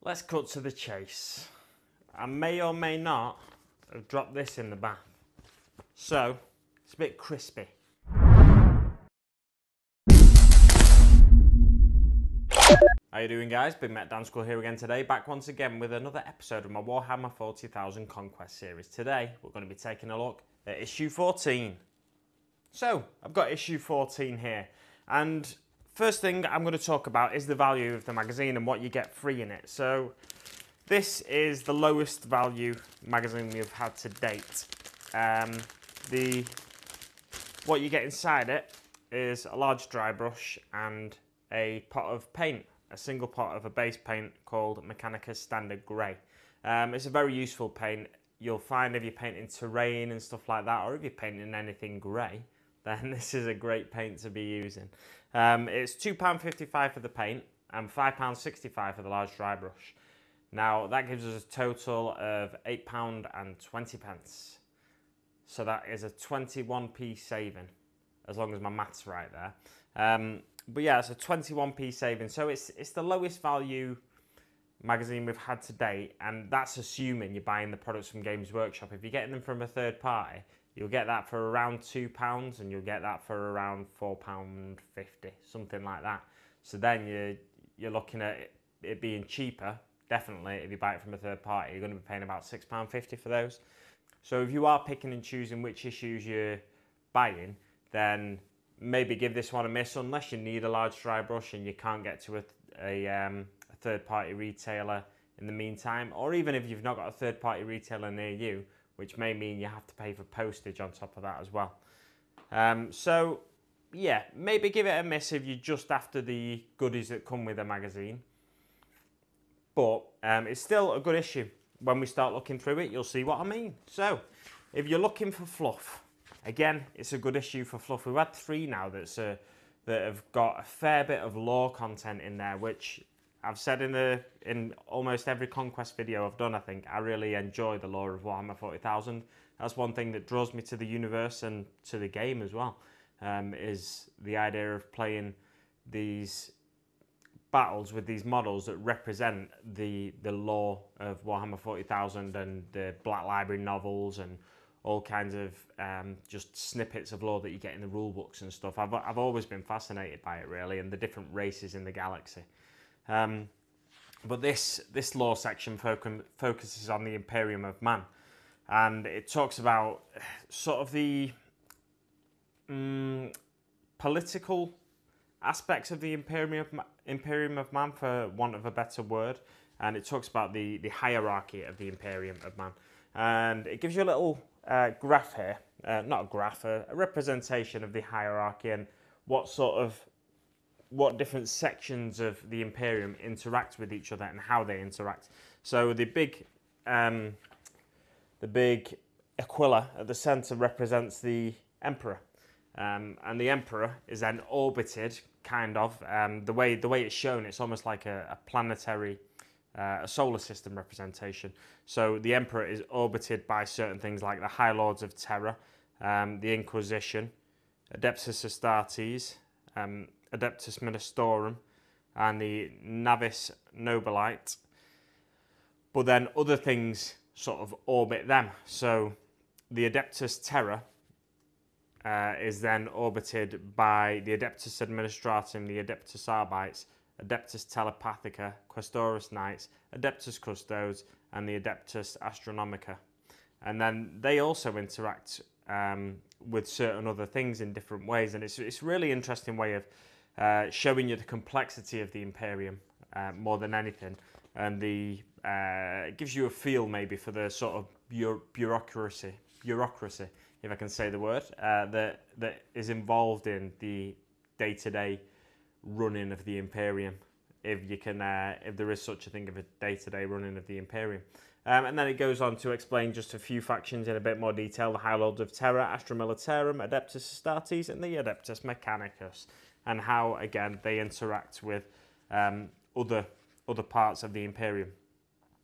Let's cut to the chase. I may or may not have dropped this in the bath, so it's a bit crispy. How you doing, guys? Big Met Dan School here again today, back once again with another episode of my Warhammer 40k Conquest series. Today we're going to be taking a look at issue 14. So I've got issue 14 here, and first thing I'm going to talk about is the value of the magazine and what you get free in it. So this is the lowest value magazine we've had to date. What you get inside it is a large dry brush and a pot of paint, a single pot of a base paint called Mechanicus Standard Grey. It's a very useful paint. You'll find if you're painting terrain and stuff like that, or if you're painting anything grey, then this is a great paint to be using. It's £2.55 for the paint and £5.65 for the large dry brush. Now that gives us a total of £8.20. So that is a 21p saving, as long as my math's right there. But yeah, it's a 21p saving. So it's the lowest value magazine we've had to date, and that's assuming you're buying the products from Games Workshop. If you're getting them from a third party, you'll get that for around £2, and you'll get that for around £4.50, something like that. So then you're looking at it being cheaper. Definitely, if you buy it from a third party, you're going to be paying about £6.50 for those. So if you are picking and choosing which issues you're buying, then maybe give this one a miss, unless you need a large dry brush and you can't get to a third-party retailer in the meantime, or even if you've not got a third-party retailer near you, which may mean you have to pay for postage on top of that as well. So yeah, maybe give it a miss if you're just after the goodies that come with a magazine. But it's still a good issue. When we start looking through it, you'll see what I mean. So if you're looking for fluff, again, it's a good issue for fluff. We've had 3 now that have got a fair bit of lore content in there, which I've said in almost every Conquest video I've done. I think I really enjoy the lore of Warhammer 40,000. That's one thing that draws me to the universe and to the game as well, is the idea of playing these battles with these models that represent the lore of Warhammer 40,000 and the Black Library novels and all kinds of just snippets of lore that you get in the rule books and stuff. I've always been fascinated by it, really, and the different races in the galaxy. But this lore section focuses on the Imperium of Man, and it talks about sort of the political aspects of the Imperium of Man, for want of a better word, and it talks about the hierarchy of the Imperium of Man, and it gives you a little graph here, not a graph, a representation of the hierarchy and what different sections of the Imperium interact with each other and how they interact. So the big Aquila at the centre represents the Emperor, and the Emperor is then orbited, kind of. The way it's shown, it's almost like a planetary, a solar system representation. So the Emperor is orbited by certain things like the High Lords of Terror, the Inquisition, Adeptus Astartes, Adeptus Ministorum, and the Navis Nobilite. But then other things sort of orbit them. So the Adeptus Terror is then orbited by the Adeptus Administratum, the Adeptus Arbites, Adeptus Telepathica, Questoris Knights, Adeptus Custodes, and the Adeptus Astronomica. And then they also interact with certain other things in different ways, and it's a really interesting way of showing you the complexity of the Imperium more than anything, and it gives you a feel maybe for the sort of bureaucracy, if I can say the word, that is involved in the day-to-day running of the Imperium, if there is such a thing of a day-to-day running of the Imperium. And then it goes on to explain just a few factions in a bit more detail: the High Lords of Terror, Astra Militarum, Adeptus Astartes, and the Adeptus Mechanicus, and how, again, they interact with other parts of the Imperium.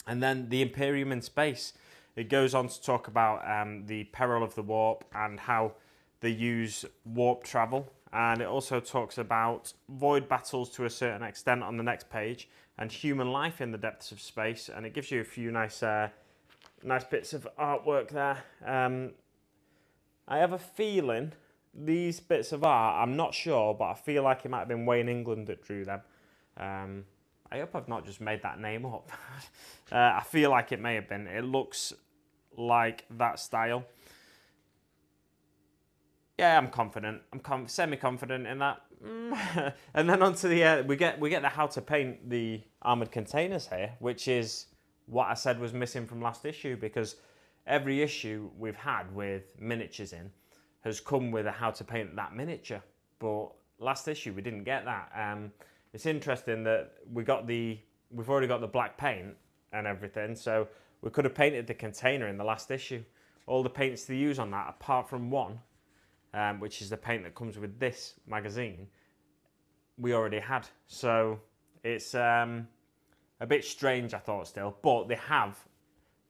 And then the Imperium in space. It goes on to talk about the peril of the warp and how they use warp travel and it also talks about void battles to a certain extent on the next page, and human life in the depths of space, and it gives you a few nice bits of artwork there. I have a feeling these bits of art, I'm not sure, but I feel like it might have been Wayne England that drew them. I hope I've not just made that name up. I feel like it may have been. It looks like that style. Yeah, I'm confident. I'm semi-confident in that. And then onto the we get the how to paint the armored containers here, which is what I said was missing from last issue, because every issue we've had with miniatures in has come with a how to paint that miniature, but last issue we didn't get that. It's interesting that we've already got the black paint and everything, so we could have painted the container in the last issue. All the paints to use on that, apart from one, which is the paint that comes with this magazine, we already had. So it's a bit strange, I thought, still, but they have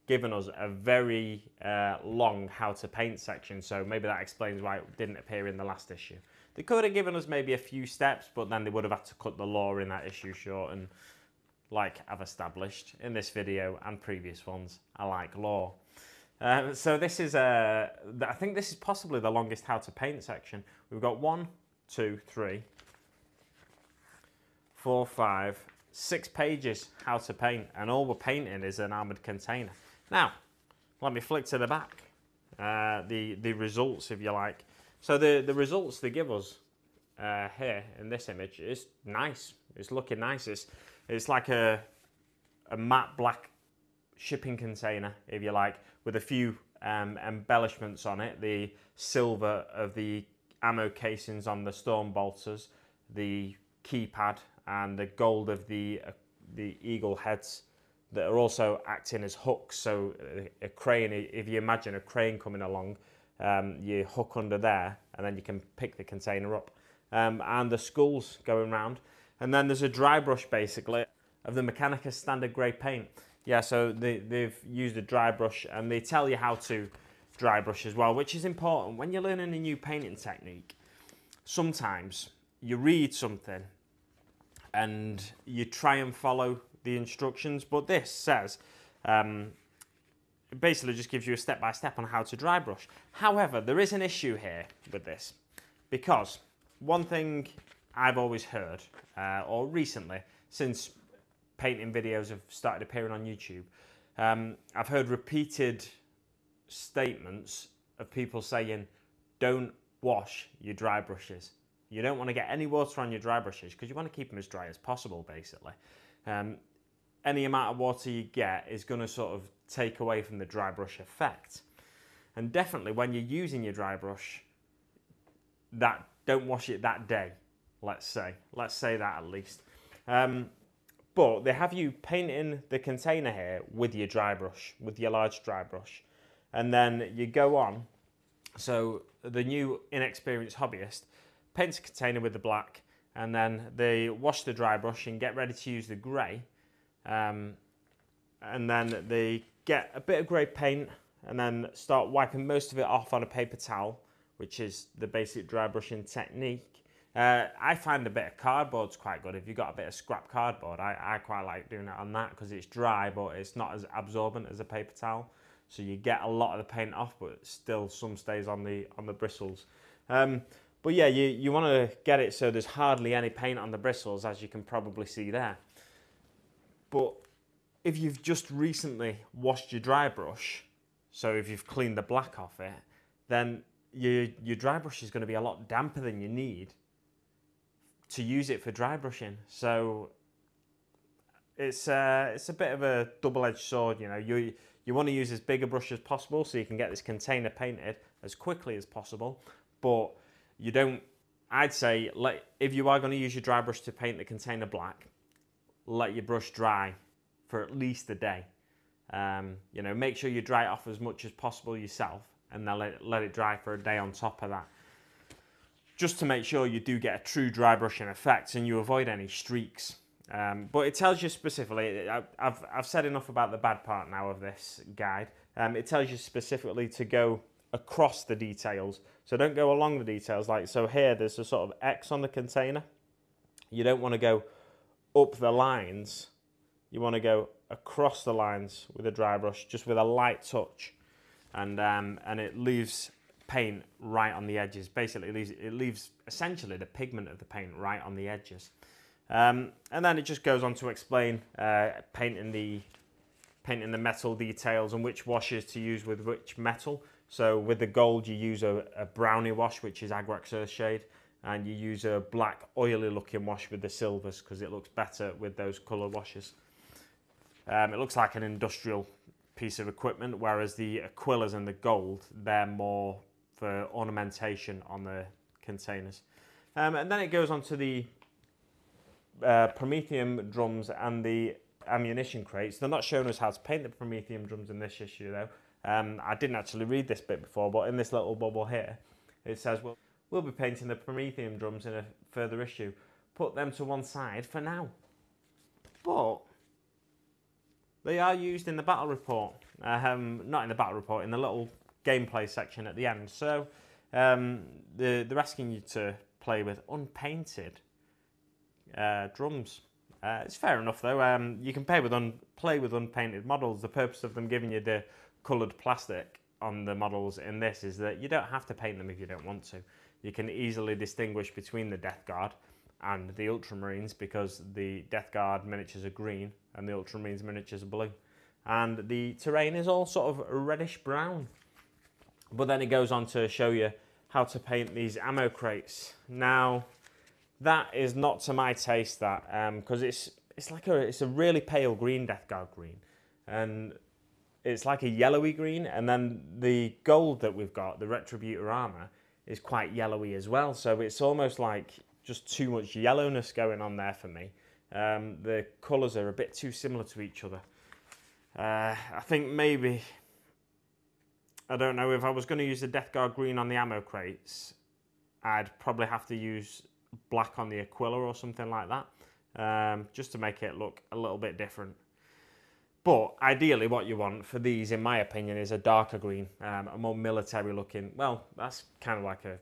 given us a very long how to paint section, so maybe that explains why it didn't appear in the last issue. They could have given us maybe a few steps, but then they would have had to cut the lore in that issue short, and like I've established in this video and previous ones, I like lore. So this is I think this is possibly the longest how to paint section. We've got 1, 2, 3, 4, 5, 6 pages how to paint, and all we're painting is an armoured container. Now, let me flick to the back, the results, if you like. So the results they give us here in this image is nice. It's looking nice. It's like a matte black shipping container, if you like, with a few embellishments on it. The silver of the ammo casings on the storm bolters, the keypad, and the gold of the eagle heads that are also acting as hooks. So a crane, if you imagine a crane coming along, you hook under there and then you can pick the container up. And the skulls going round. And then there's a dry brush basically of the Mechanica standard grey paint. Yeah, so they've used a dry brush, and they tell you how to dry brush as well, which is important. When you're learning a new painting technique, sometimes you read something and you try and follow the instructions, but this says, it basically just gives you a step-by-step on how to dry brush. However, there is an issue here with this, because one thing I've always heard, or recently, since painting videos have started appearing on YouTube, I've heard repeated statements of people saying, don't wash your dry brushes. You don't want to get any water on your dry brushes because you want to keep them as dry as possible, basically. Any amount of water you get is going to sort of take away from the dry brush effect. And definitely when you're using your dry brush, don't wash it that day, let's say that at least. But they have you painting the container here with your dry brush, with your large dry brush. And then you go on, so the new inexperienced hobbyist paints a container with the black, and then they wash the dry brush and get ready to use the grey. And then they get a bit of grey paint and then start wiping most of it off on a paper towel, which is the basic dry brushing technique. I find a bit of cardboard's quite good. If you've got a bit of scrap cardboard, I quite like doing it on that because it's dry, but it's not as absorbent as a paper towel. So you get a lot of the paint off, but still some stays on the bristles. But yeah, you want to get it so there's hardly any paint on the bristles, as you can probably see there. But if you've just recently washed your dry brush, so if you've cleaned the black off it, then your dry brush is going to be a lot damper than you need to use it for dry brushing. So it's a bit of a double-edged sword, you know. You want to use as big a brush as possible so you can get this container painted as quickly as possible, but you don't, I'd say, if you are going to use your dry brush to paint the container black, let your brush dry for at least a day. You know, make sure you dry it off as much as possible yourself, and then let it dry for a day on top of that, just to make sure you do get a true dry brushing effect and you avoid any streaks. But it tells you specifically, I've said enough about the bad part now of this guide. It tells you specifically to go across the details. So don't go along the details. Like, so here there's a sort of X on the container. You don't want to go up the lines. You want to go across the lines with a dry brush, just with a light touch. And it leaves paint right on the edges. Basically, it leaves essentially the pigment of the paint right on the edges. And then it just goes on to explain painting the metal details and which washes to use with which metal. So with the gold, you use a brownie wash, which is Agrax Earthshade, and you use a black oily looking wash with the silvers because it looks better with those colour washes. It looks like an industrial piece of equipment, whereas the Aquillas and the gold, they're more for ornamentation on the containers. And then it goes on to the Prometheum drums and the ammunition crates. They're not showing us how to paint the Prometheum drums in this issue though. I didn't actually read this bit before, but in this little bubble here, it says, well, we'll be painting the Prometheum drums in a further issue. Put them to one side for now. But they are used in the battle report. Not in the battle report, in the little gameplay section at the end. So they're asking you to play with unpainted drums. It's fair enough though. You can play with unpainted models. The purpose of them giving you the coloured plastic on the models in this is that you don't have to paint them if you don't want to. You can easily distinguish between the Death Guard and the Ultramarines because the Death Guard miniatures are green and the Ultramarines miniatures are blue. And the terrain is all sort of reddish brown. But then it goes on to show you how to paint these ammo crates. Now, that is not to my taste, that because it's a really pale green, Death Guard green, and it's like a yellowy green, and then the gold that we've got, the Retributor armor, is quite yellowy as well. So it's almost like just too much yellowness going on there for me. The colours are a bit too similar to each other. I think maybe, I don't know, if I was going to use the Death Guard green on the ammo crates, I'd probably have to use black on the Aquila or something like that, just to make it look a little bit different. But ideally what you want for these, in my opinion, is a darker green, a more military looking. Well, that's kind of like a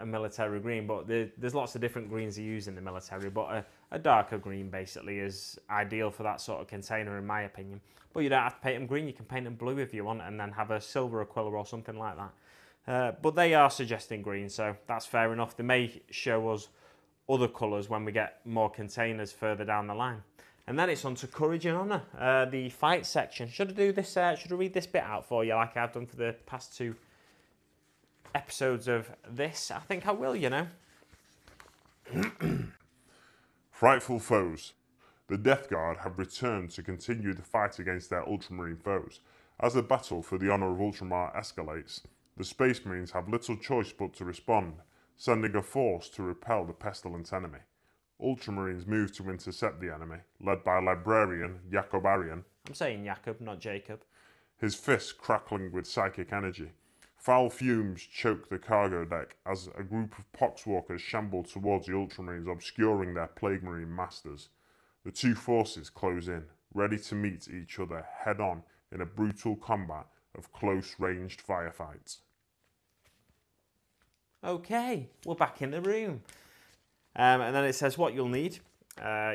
military green, but there's lots of different greens you use in the military, but a darker green basically is ideal for that sort of container, in my opinion. But you don't have to paint them green, you can paint them blue if you want, and then have a silver Aquila or something like that. But they are suggesting green, so that's fair enough. They may show us other colours when we get more containers further down the line. And then it's on to Courage and Honour, the fight section. Should I do this? Should I read this bit out for you like I've done for the past 2 episodes of this? I think I will, you know. Frightful foes. The Death Guard have returned to continue the fight against their Ultramarine foes. As the battle for the honour of Ultramar escalates, the Space Marines have little choice but to respond, sending a force to repel the pestilent enemy. Ultramarines move to intercept the enemy, led by Librarian Jacob Arian. I'm saying Jacob, not Jacob. His fists crackling with psychic energy. Foul fumes choke the cargo deck as a group of poxwalkers shamble towards the Ultramarines, obscuring their Plague Marine masters. The two forces close in, ready to meet each other head-on in a brutal combat of close-ranged firefights. Okay, we're back in the room. And then it says what you'll need.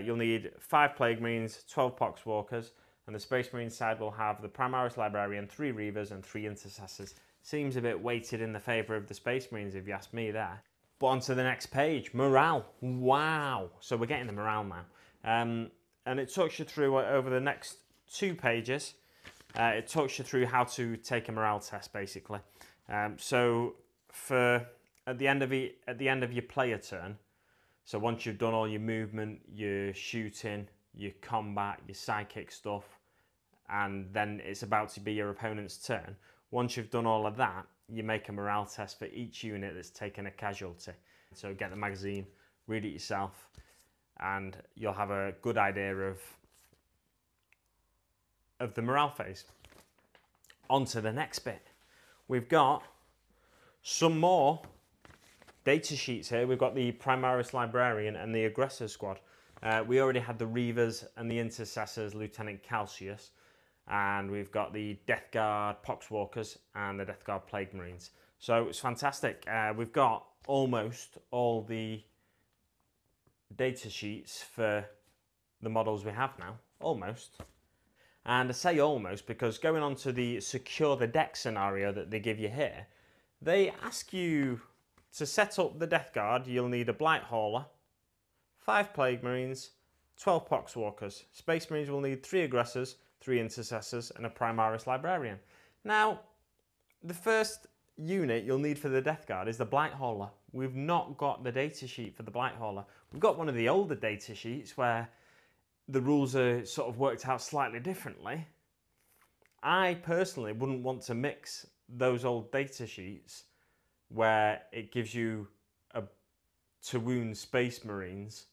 You'll need 5 Plague Marines, 12 Poxwalkers, and the Space Marine side will have the Primaris Librarian, 3 Reavers, and 3 Intercessors. Seems a bit weighted in the favour of the Space Marines, if you ask me there. But on to the next page, morale. Wow! So we're getting the morale now. And it talks you through, over the next 2 pages, it talks you through how to take a morale test, basically. So at the end of your player turn, so once you've done all your movement, your shooting, your combat, your psychic stuff, and then it's about to be your opponent's turn, once you've done all of that, you make a morale test for each unit that's taken a casualty. So get the magazine, read it yourself, and you'll have a good idea of the morale phase. On to the next bit. We've got some more data sheets here. We've got the Primaris Librarian and the Aggressor Squad. We already had the Reavers and the Intercessors, Lieutenant Calcius. and we've got the Death Guard Poxwalkers and the Death Guard Plague Marines. So it's fantastic. We've got almost all the data sheets for the models we have now, almost. And I say almost because going on to the secure the deck scenario that they give you here, they ask you to set up the Death Guard. You'll need a Blight Hauler, 5 Plague Marines, 12 Poxwalkers. Space Marines will need 3 Aggressors, 3 Intercessors, and a Primaris Librarian. Now, the first unit you'll need for the Death Guard is the Blight Hauler. We've not got the data sheet for the Blight Hauler. We've got one of the older data sheets where the rules are sort of worked out slightly differently. I personally wouldn't want to mix those old data sheets where it gives you to wound Space Marines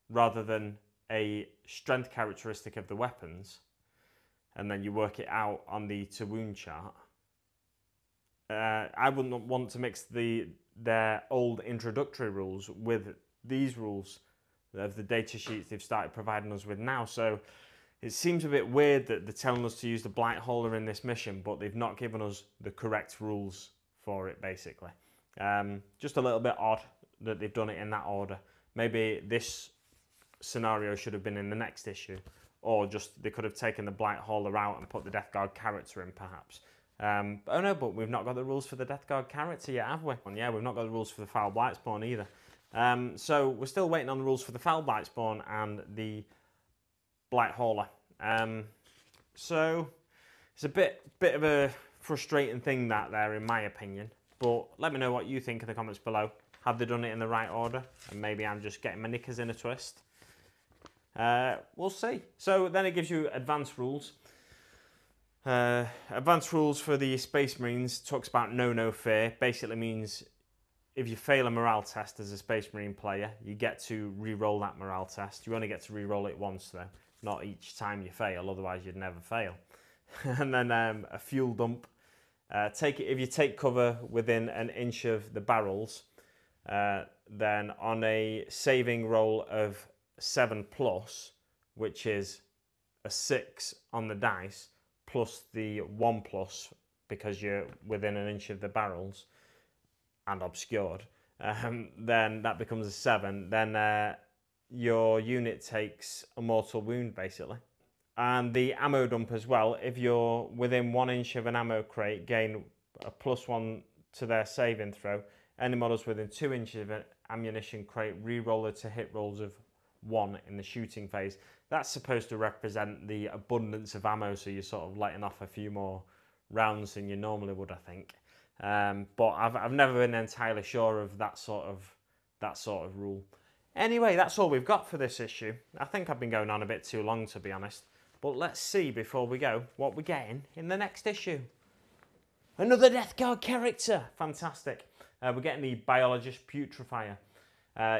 rather than a strength characteristic of the weapons, and then you work it out on the to wound chart. I wouldn't want to mix their old introductory rules with these rules of the data sheets they've started providing us with now. So it seems a bit weird that they're telling us to use the Blight Hauler in this mission, but they've not given us the correct rules for it, basically. Just a little bit odd that they've done it in that order. Maybe this scenario should have been in the next issue, or just they could have taken the Blight Hauler out and put the Death Guard character in, perhaps. Oh no, but we've not got the rules for the Death Guard character yet, have we? And yeah, we've not got the rules for the Foul Blightspawn either. So we're still waiting on the rules for the Foul Blightspawn and the Blight Hauler. So it's a bit of a frustrating thing that there, in my opinion. But let me know what you think in the comments below. Have they done it in the right order? And maybe I'm just getting my knickers in a twist. We'll see. So then it gives you advanced rules. Advanced rules for the Space Marines talks about no fear. Basically means if you fail a morale test as a Space Marine player, you get to re-roll that morale test. You only get to re-roll it once though, not each time you fail, otherwise you'd never fail. And then a fuel dump. If you take cover within an inch of the barrels, then on a saving roll of 7+, which is a 6 on the dice, plus the 1+ because you're within an inch of the barrels and obscured, then that becomes a 7. Then your unit takes a mortal wound, basically. And the ammo dump as well. If you're within 1 inch of an ammo crate, gain a +1 to their saving throw. Any models within 2 inches of an ammunition crate re-roll it to hit rolls of 1 in the shooting phase. That's supposed to represent the abundance of ammo, so you're sort of letting off a few more rounds than you normally would, I think. But I've never been entirely sure of that sort of rule. Anyway, that's all we've got for this issue. I think I've been going on a bit too long, to be honest. But let's see, before we go, what we're getting in the next issue. Another Death Guard character! Fantastic. We're getting the Biologist Putrefier.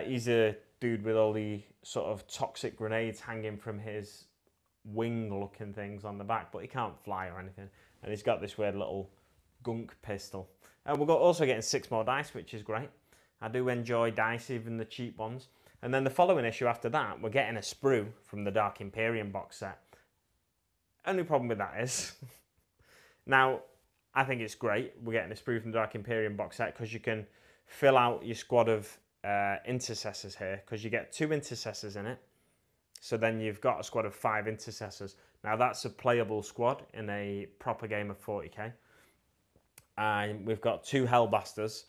He's a dude with all the sort of toxic grenades hanging from his wing-looking things on the back, but he can't fly or anything. And he's got this weird little gunk pistol. We're also getting 6 more dice, which is great. I do enjoy dice, even the cheap ones. And then the following issue after that, we're getting a sprue from the Dark Imperium box set. Only problem with that is, now, I think it's great we're getting a sprue from the Dark Imperium box set because you can fill out your squad of intercessors here, because you get 2 intercessors in it. So then you've got a squad of 5 intercessors. Now that's a playable squad in a proper game of 40k. And we've got 2 Hellbusters.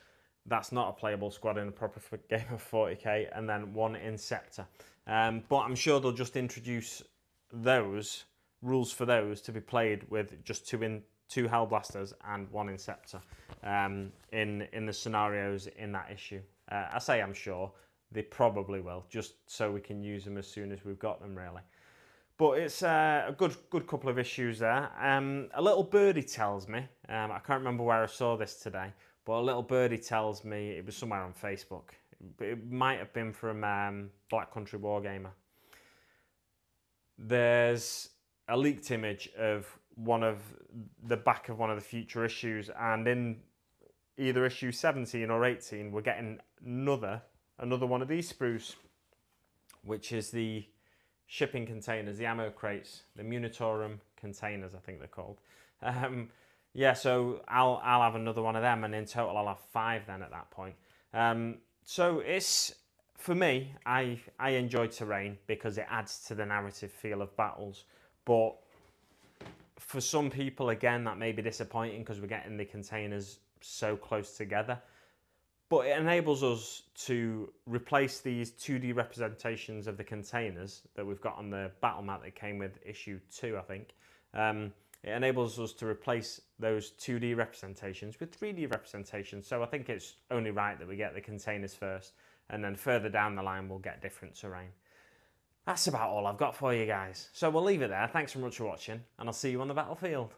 That's not a playable squad in a proper game of 40k. And then 1 Inceptor. But I'm sure they'll just introduce those rules for those to be played with just 2 Hellblasters and 1 Inceptor in the scenarios in that issue. I say I'm sure. They probably will, just so we can use them as soon as we've got them, really. But it's a good couple of issues there. A little birdie tells me, I can't remember where I saw this today, but a little birdie tells me, it was somewhere on Facebook, it might have been from Black Country Wargamer. There's a leaked image of the back of one of the future issues, and in either issue 17 or 18, we're getting another one of these sprues, which is the shipping containers, the ammo crates, the Munitorum containers, I think they're called. Yeah, so I'll have another one of them, and in total I'll have 5 then at that point. So it's, for me, I enjoy terrain because it adds to the narrative feel of battles, but for some people, again, that may be disappointing because we're getting the containers so close together. But it enables us to replace these 2D representations of the containers that we've got on the battle map that came with issue 2, I think. It enables us to replace those 2D representations with 3D representations. So I think it's only right that we get the containers first, and then further down the line we'll get different terrain. That's about all I've got for you guys. So we'll leave it there. Thanks so much for watching, and I'll see you on the battlefield.